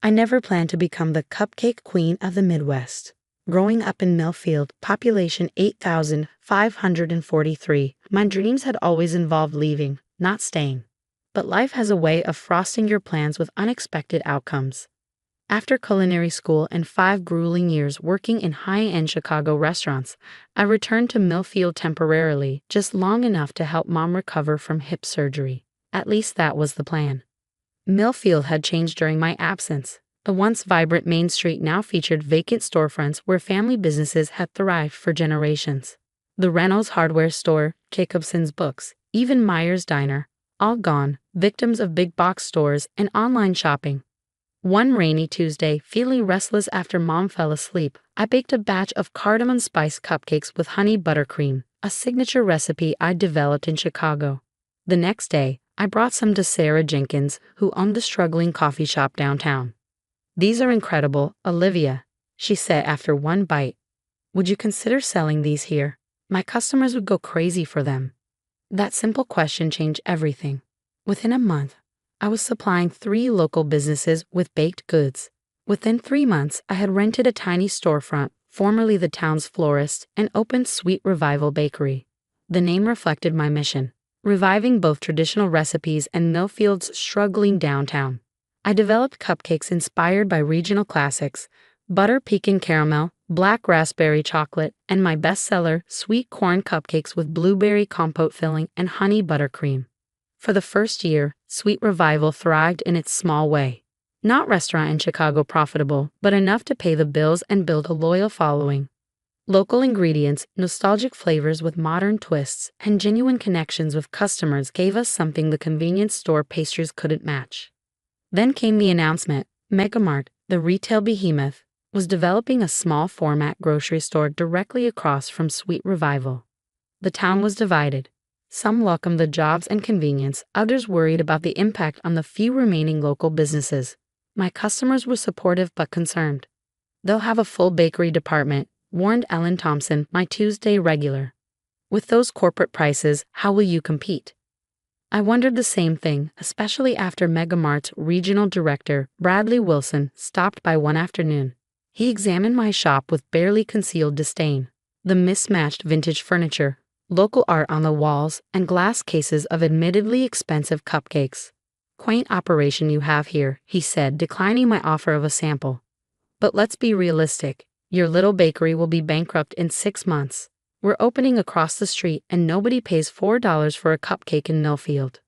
I never planned to become the cupcake queen of the Midwest. Growing up in Millfield, population 8,543, my dreams had always involved leaving, not staying. But life has a way of frosting your plans with unexpected outcomes. After culinary school and 5 grueling years working in high-end Chicago restaurants, I returned to Millfield temporarily, just long enough to help Mom recover from hip surgery. At least that was the plan. Millfield had changed during my absence. The once vibrant Main Street now featured vacant storefronts where family businesses had thrived for generations. The Reynolds hardware store, Jacobson's books, even Myers Diner, all gone, victims of big box stores and online shopping. One rainy Tuesday, feeling restless after Mom fell asleep, I baked a batch of cardamom spice cupcakes with honey buttercream, a signature recipe I developed in Chicago. The next day, I brought some to Sarah Jenkins, who owned the struggling coffee shop downtown. "These are incredible, Olivia," she said after one bite. "Would you consider selling these here? My customers would go crazy for them." That simple question changed everything. Within a month, I was supplying 3 local businesses with baked goods. Within 3 months, I had rented a tiny storefront, formerly the town's florist, and opened Sweet Revival Bakery. The name reflected my mission, reviving both traditional recipes and Millfield's struggling downtown. I developed cupcakes inspired by regional classics, butter pecan caramel, black raspberry chocolate, and my bestseller, sweet corn cupcakes with blueberry compote filling and honey buttercream. For the first year, Sweet Revival thrived in its small way. Not restaurant in Chicago profitable, but enough to pay the bills and build a loyal following. Local ingredients, nostalgic flavors with modern twists, and genuine connections with customers gave us something the convenience store pastries couldn't match. Then came the announcement: Megamart, the retail behemoth, was developing a small format grocery store directly across from Sweet Revival. The town was divided. Some welcomed the jobs and convenience, others worried about the impact on the few remaining local businesses. My customers were supportive but concerned. "They'll have a full bakery department," warned Ellen Thompson, my Tuesday regular. "With those corporate prices, how will you compete?" I wondered the same thing, especially after Megamart's regional director, Bradley Wilson, stopped by one afternoon. He examined my shop with barely concealed disdain. The mismatched vintage furniture, local art on the walls, and glass cases of admittedly expensive cupcakes. "Quaint operation you have here," he said, declining my offer of a sample. "But let's be realistic. Your little bakery will be bankrupt in 6 months. We're opening across the street and nobody pays $4 for a cupcake in Millfield."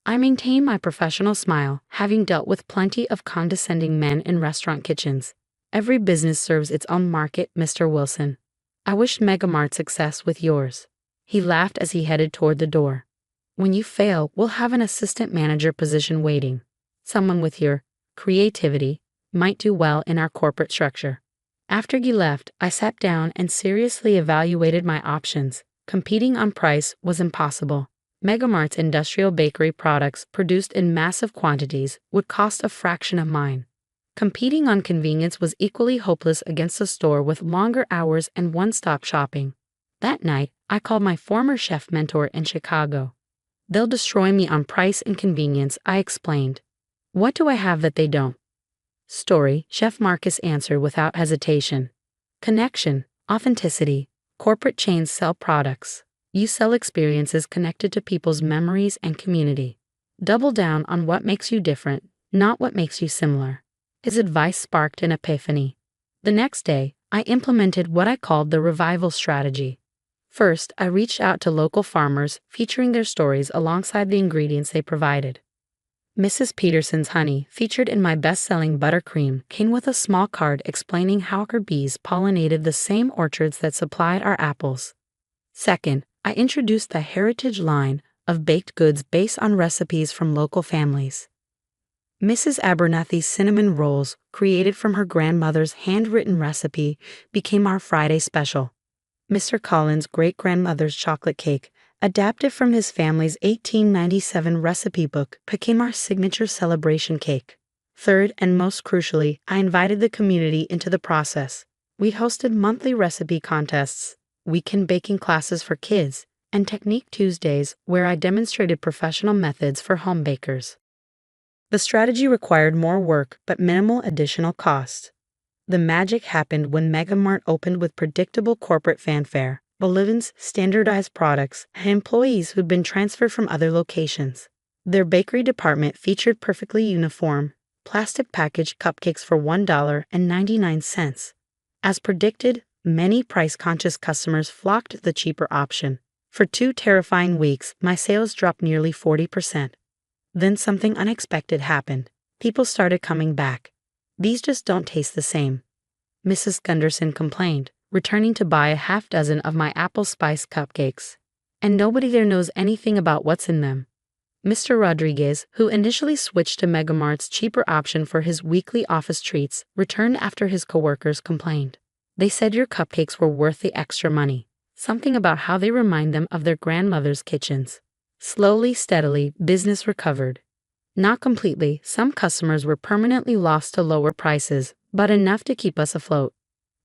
I maintained my professional smile, having dealt with plenty of condescending men in restaurant kitchens. "Every business serves its own market, Mr. Wilson. I wish Megamart success with yours." He laughed as he headed toward the door. "When you fail, we'll have an assistant manager position waiting. Someone with your creativity might do well in our corporate structure." After he left, I sat down and seriously evaluated my options. Competing on price was impossible. Megamart's industrial bakery products, produced in massive quantities, would cost a fraction of mine. Competing on convenience was equally hopeless against a store with longer hours and one-stop shopping. That night, I called my former chef mentor in Chicago. "They'll destroy me on price and convenience," I explained. "What do I have that they don't?" "Story," Chef Marcus answered without hesitation. "Connection, authenticity. Corporate chains sell products. You sell experiences connected to people's memories and community. Double down on what makes you different, not what makes you similar." His advice sparked an epiphany. The next day, I implemented what I called the revival strategy. First, I reached out to local farmers, featuring their stories alongside the ingredients they provided. Mrs. Peterson's honey, featured in my best-selling buttercream, came with a small card explaining how her bees pollinated the same orchards that supplied our apples. Second, I introduced the Heritage line of baked goods based on recipes from local families. Mrs. Abernathy's cinnamon rolls, created from her grandmother's handwritten recipe, became our Friday special. Mr. Collins' great-grandmother's chocolate cake, adapted from his family's 1897 recipe book, became our signature celebration cake. Third, and most crucially, I invited the community into the process. We hosted monthly recipe contests, weekend baking classes for kids, and Technique Tuesdays, where I demonstrated professional methods for home bakers. The strategy required more work but minimal additional cost. The magic happened when Megamart opened with predictable corporate fanfare, Bolivin's standardized products, and employees who'd been transferred from other locations. Their bakery department featured perfectly uniform, plastic packaged cupcakes for $1.99. As predicted, many price-conscious customers flocked to the cheaper option. For 2 terrifying weeks, my sales dropped nearly 40%. Then something unexpected happened. People started coming back. These just don't taste the same, Mrs. Gunderson complained, returning to buy a half dozen of my apple spice cupcakes. And nobody there knows anything about what's in them. Mr. Rodriguez, who initially switched to Megamart's cheaper option for his weekly office treats, returned after his coworkers complained. They said your cupcakes were worth the extra money. Something about how they remind them of their grandmother's kitchens. Slowly, steadily, business recovered. Not completely, some customers were permanently lost to lower prices, but enough to keep us afloat.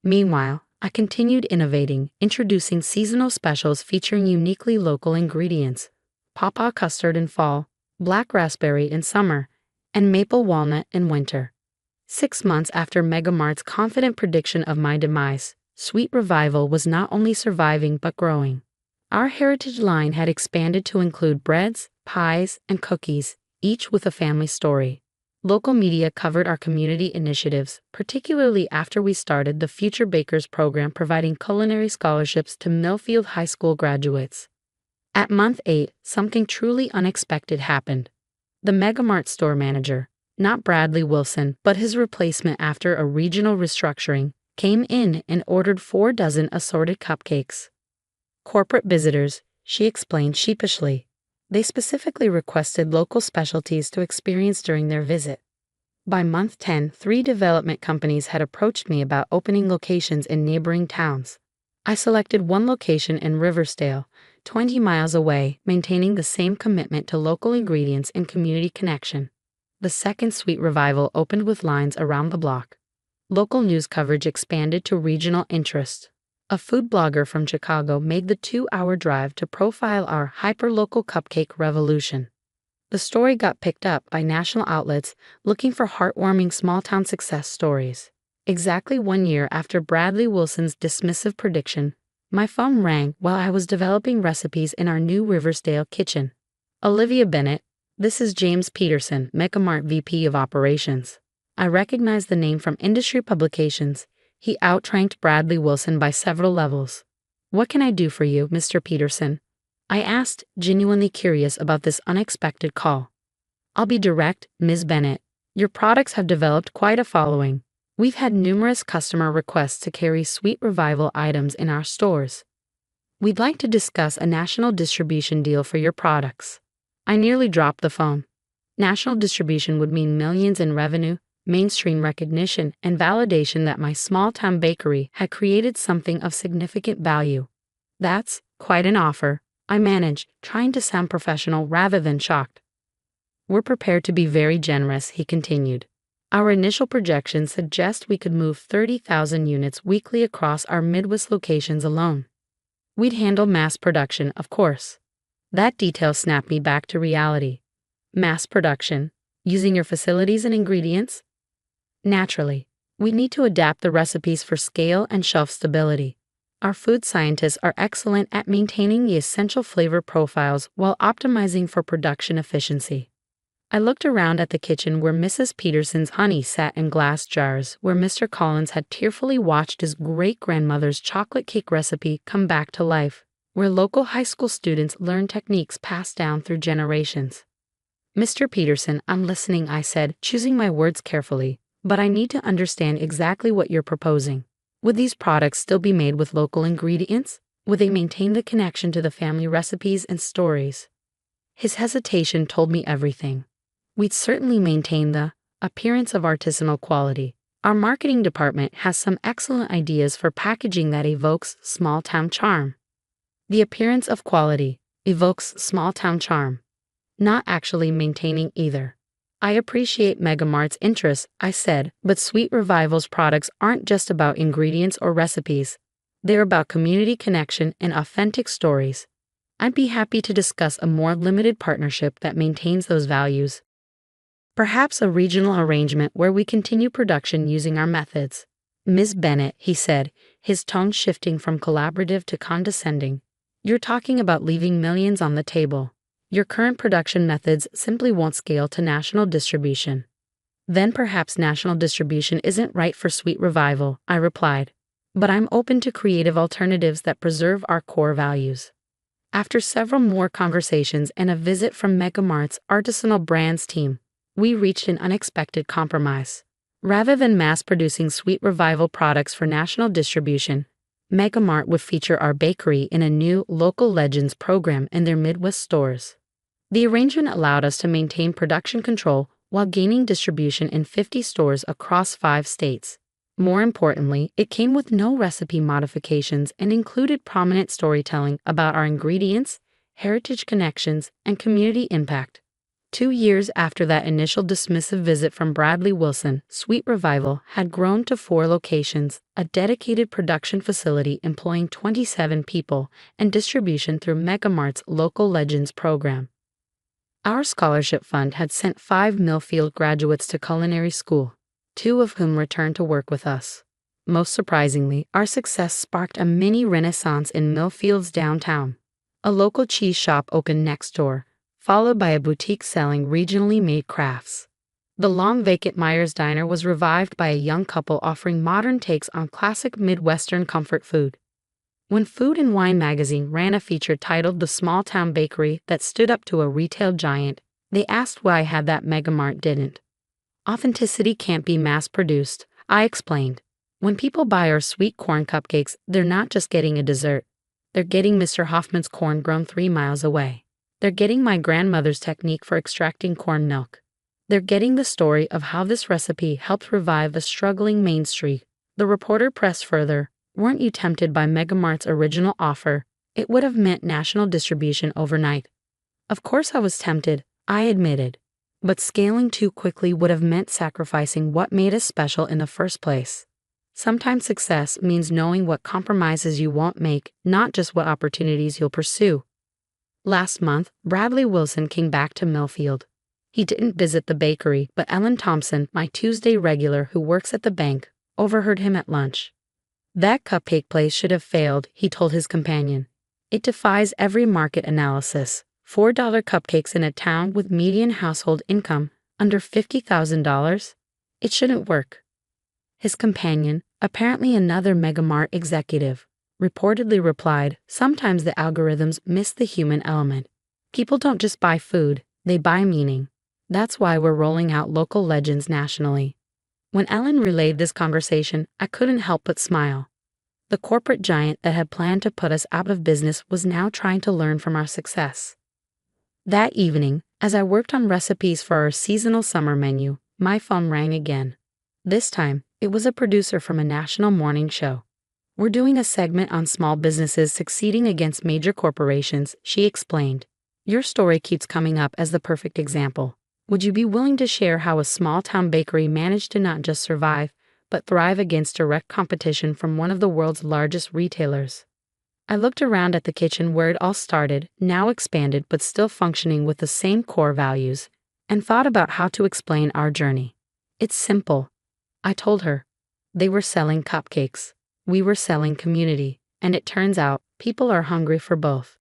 Meanwhile, I continued innovating, introducing seasonal specials featuring uniquely local ingredients: pawpaw custard in fall, black raspberry in summer, and maple walnut in winter. 6 months after Megamart's confident prediction of my demise, Sweet Revival was not only surviving but growing. Our heritage line had expanded to include breads, pies, and cookies, each with a family story. Local media covered our community initiatives, particularly after we started the Future Bakers program providing culinary scholarships to Millfield High School graduates. At month 8, something truly unexpected happened. The Megamart store manager, not Bradley Wilson, but his replacement after a regional restructuring, came in and ordered 4 dozen assorted cupcakes. Corporate visitors, she explained sheepishly. They specifically requested local specialties to experience during their visit. By month 10, 3 development companies had approached me about opening locations in neighboring towns. I selected one location in Riversdale, 20 miles away, maintaining the same commitment to local ingredients and community connection. The second Sweet Revival opened with lines around the block. Local news coverage expanded to regional interest. A food blogger from Chicago made the 2-hour drive to profile our hyperlocal cupcake revolution. The story got picked up by national outlets looking for heartwarming small-town success stories. Exactly 1 year after Bradley Wilson's dismissive prediction, my phone rang while I was developing recipes in our new Riversdale kitchen. Olivia Bennett, this is James Peterson, Megamart VP of Operations. I recognized the name from industry publications. He outranked Bradley Wilson by several levels. What can I do for you, Mr. Peterson? I asked, genuinely curious about this unexpected call. I'll be direct, Ms. Bennett. Your products have developed quite a following. We've had numerous customer requests to carry Sweet Revival items in our stores. We'd like to discuss a national distribution deal for your products. I nearly dropped the phone. National distribution would mean millions in revenue, mainstream recognition, and validation that my small-town bakery had created something of significant value. That's quite an offer, I managed, trying to sound professional rather than shocked. We're prepared to be very generous, he continued. Our initial projections suggest we could move 30,000 units weekly across our Midwest locations alone. We'd handle mass production, of course. That detail snapped me back to reality. Mass production, using your facilities and ingredients? Naturally, we need to adapt the recipes for scale and shelf stability. Our food scientists are excellent at maintaining the essential flavor profiles while optimizing for production efficiency. I looked around at the kitchen where Mrs. Peterson's honey sat in glass jars, where Mr. Collins had tearfully watched his great-grandmother's chocolate cake recipe come back to life, where local high school students learned techniques passed down through generations. Mr. Peterson, I'm listening, I said, choosing my words carefully, but I need to understand exactly what you're proposing. Would these products still be made with local ingredients? Would they maintain the connection to the family recipes and stories? His hesitation told me everything. We'd certainly maintain the appearance of artisanal quality. Our marketing department has some excellent ideas for packaging that evokes small-town charm. The appearance of quality evokes small-town charm. Not actually maintaining either. I appreciate Megamart's interest, I said, but Sweet Revival's products aren't just about ingredients or recipes. They're about community connection and authentic stories. I'd be happy to discuss a more limited partnership that maintains those values. Perhaps a regional arrangement where we continue production using our methods. Ms. Bennett, he said, his tone shifting from collaborative to condescending. You're talking about leaving millions on the table. Your current production methods simply won't scale to national distribution. Then perhaps national distribution isn't right for Sweet Revival, I replied. But I'm open to creative alternatives that preserve our core values. After several more conversations and a visit from Megamart's artisanal brands team, we reached an unexpected compromise. Rather than mass-producing Sweet Revival products for national distribution, Megamart would feature our bakery in a new Local Legends program in their Midwest stores. The arrangement allowed us to maintain production control while gaining distribution in 50 stores across 5 states. More importantly, it came with no recipe modifications and included prominent storytelling about our ingredients, heritage connections, and community impact. 2 years after that initial dismissive visit from Bradley Wilson, Sweet Revival had grown to 4 locations, a dedicated production facility employing 27 people, and distribution through Megamart's Local Legends program. Our scholarship fund had sent 5 Millfield graduates to culinary school, 2 of whom returned to work with us. Most surprisingly, our success sparked a mini renaissance in Millfield's downtown. A local cheese shop opened next door, followed by a boutique selling regionally made crafts. The long-vacant Myers Diner was revived by a young couple offering modern takes on classic Midwestern comfort food. When Food and Wine magazine ran a feature titled The Small Town Bakery That Stood Up to a Retail Giant, they asked why I had that Megamart didn't. Authenticity can't be mass-produced, I explained. When people buy our sweet corn cupcakes, they're not just getting a dessert. They're getting Mr. Hoffman's corn grown 3 miles away. They're getting my grandmother's technique for extracting corn milk. They're getting the story of how this recipe helped revive a struggling Main Street. The reporter pressed further, weren't you tempted by Megamart's original offer? It would have meant national distribution overnight. Of course I was tempted, I admitted. But scaling too quickly would have meant sacrificing what made us special in the first place. Sometimes success means knowing what compromises you won't make, not just what opportunities you'll pursue. Last month, Bradley Wilson came back to Millfield. He didn't visit the bakery, but Ellen Thompson, my Tuesday regular who works at the bank, overheard him at lunch. That cupcake place should have failed, he told his companion. It defies every market analysis. $4 cupcakes in a town with median household income under $50,000? It shouldn't work. His companion, apparently another Megamart executive, reportedly replied, sometimes the algorithms miss the human element. People don't just buy food, they buy meaning. That's why we're rolling out Local Legends nationally. When Ellen relayed this conversation, I couldn't help but smile. The corporate giant that had planned to put us out of business was now trying to learn from our success. That evening, as I worked on recipes for our seasonal summer menu, my phone rang again. This time, it was a producer from a national morning show. We're doing a segment on small businesses succeeding against major corporations, she explained. Your story keeps coming up as the perfect example. Would you be willing to share how a small-town bakery managed to not just survive, but thrive against direct competition from one of the world's largest retailers? I looked around at the kitchen where it all started, now expanded but still functioning with the same core values, and thought about how to explain our journey. It's simple, I told her. They were selling cupcakes. We were selling community, and it turns out people are hungry for both.